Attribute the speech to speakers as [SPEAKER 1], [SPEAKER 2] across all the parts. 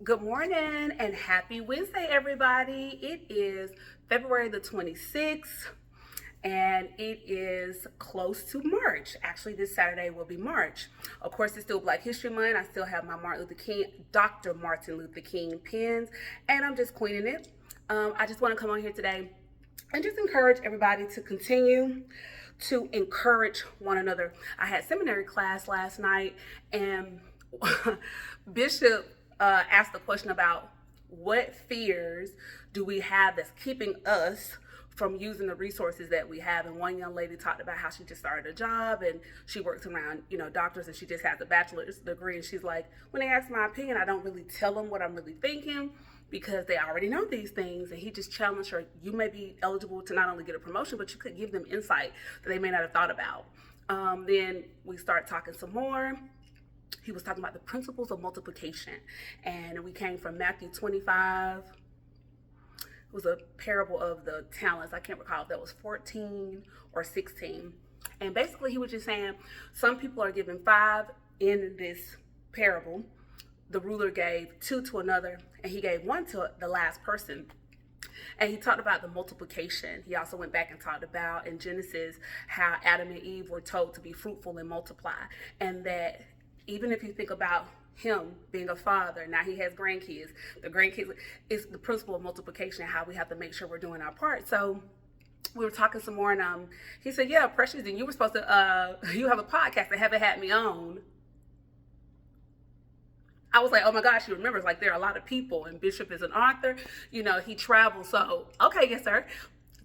[SPEAKER 1] Good morning and happy Wednesday, everybody. It is February the 26th and it is close to March. Actually, this Saturday will be March. Of course, it's still Black History Month. I still have my Dr. Martin Luther King pins, and I'm just queening it. I just want to come on here today and just encourage everybody to continue to encourage one another. I had seminary class last night, and Bishop asked the question about what fears do we have that's keeping us from using the resources that we have. And one young lady talked about how she just started a job and she works around, doctors, and she just has a bachelor's degree. And she's like, when they ask my opinion, I don't really tell them what I'm really thinking because they already know these things. And he just challenged her, you may be eligible to not only get a promotion, but you could give them insight that they may not have thought about. Then we start talking some more. He was talking about the principles of multiplication, and we came from Matthew 25. It was a parable of the talents. I can't recall if that was 14 or 16. And basically he was just saying some people are given 5 in this parable. The ruler gave 2 to another, and he gave 1 to the last person. And he talked about the multiplication. He also went back and talked about in Genesis how Adam and Eve were told to be fruitful and multiply, and that even if you think about him being a father, now he has grandkids. The grandkids is the principle of multiplication and how we have to make sure we're doing our part. So we were talking some more, and he said, "Yeah, Precious, and you were supposed to you have a podcast that haven't had me on." I was like, oh my gosh, he remembers, like there are a lot of people, and Bishop is an author, he travels. So, okay, yes, sir.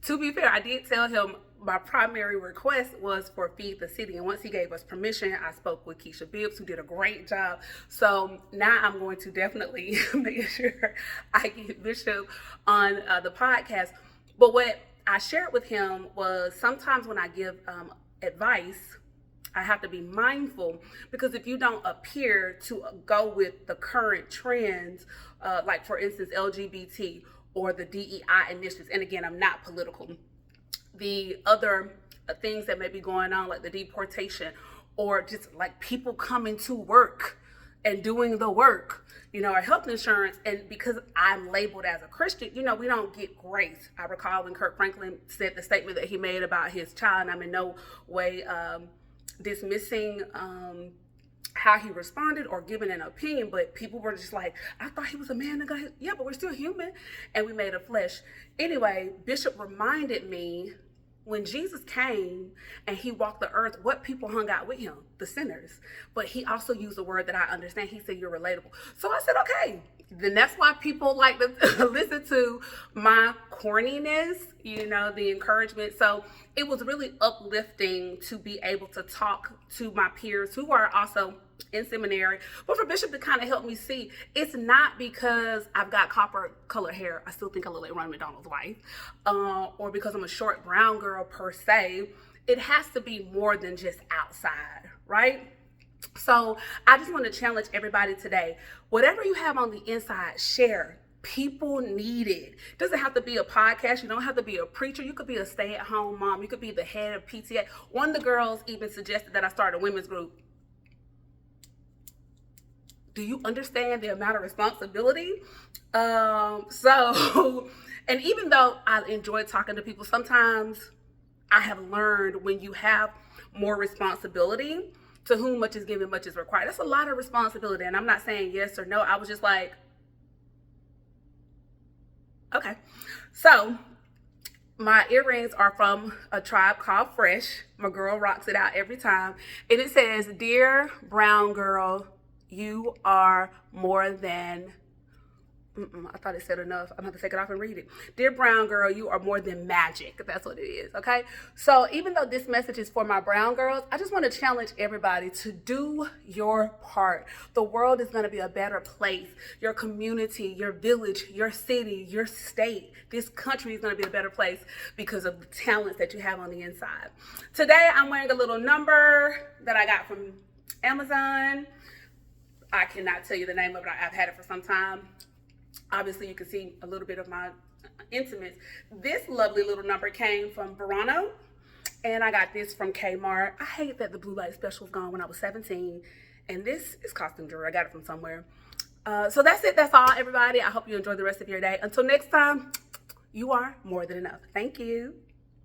[SPEAKER 1] To be fair, I did tell him my primary request was for Feed the City. And once he gave us permission, I spoke with Keisha Bibbs, who did a great job. So now I'm going to definitely make sure I get Bishop on the podcast. But what I shared with him was sometimes when I give advice, I have to be mindful, because if you don't appear to go with the current trends, like for instance, LGBT or the DEI initiatives, and again, I'm not political, the other things that may be going on, like the deportation, or just like people coming to work and doing the work, our health insurance. And because I'm labeled as a Christian, we don't get grace. I recall when Kirk Franklin said the statement that he made about his child, and I'm in no way dismissing how he responded or giving an opinion, but people were just like, I thought he was a man. Yeah, but we're still human, and we made a flesh. Anyway, Bishop reminded me when Jesus came and he walked the earth, what people hung out with him? The sinners. But he also used a word that I understand. He said, you're relatable. So I said, okay. Then that's why people like to listen to my corniness, the encouragement. So it was really uplifting to be able to talk to my peers who are also in seminary, but for Bishop to kind of help me see, it's not because I've got copper colored hair. I still think I look like Ronald McDonald's wife, or because I'm a short brown girl per se. It has to be more than just outside, right? So I just want to challenge everybody today. Whatever you have on the inside, share. People need it. It doesn't have to be a podcast. You don't have to be a preacher. You could be a stay-at-home mom. You could be the head of PTA. One of the girls even suggested that I start a women's group. Do you understand the amount of responsibility? And even though I enjoy talking to people, sometimes I have learned when you have more responsibility, to whom much is given, much is required. That's a lot of responsibility. And I'm not saying yes or no. I was just like, okay. So my earrings are from a tribe called Fresh. My girl rocks it out every time. And it says, "Dear brown girl, you are more than," I thought it said enough. I'm going to take it off and read it. "Dear brown girl, you are more than magic." That's what it is, okay? So even though this message is for my brown girls, I just want to challenge everybody to do your part. The world is going to be a better place. Your community, your village, your city, your state, this country is going to be a better place because of the talents that you have on the inside. Today, I'm wearing a little number that I got from Amazon. I cannot tell you the name of it. I've had it for some time. Obviously, you can see a little bit of my intimates. This lovely little number came from Verano, and I got this from Kmart. I hate that the blue light special was gone when I was 17, and this is costume jewelry. I got it from somewhere. So that's it. That's all, everybody. I hope you enjoy the rest of your day. Until next time, you are more than enough. Thank you.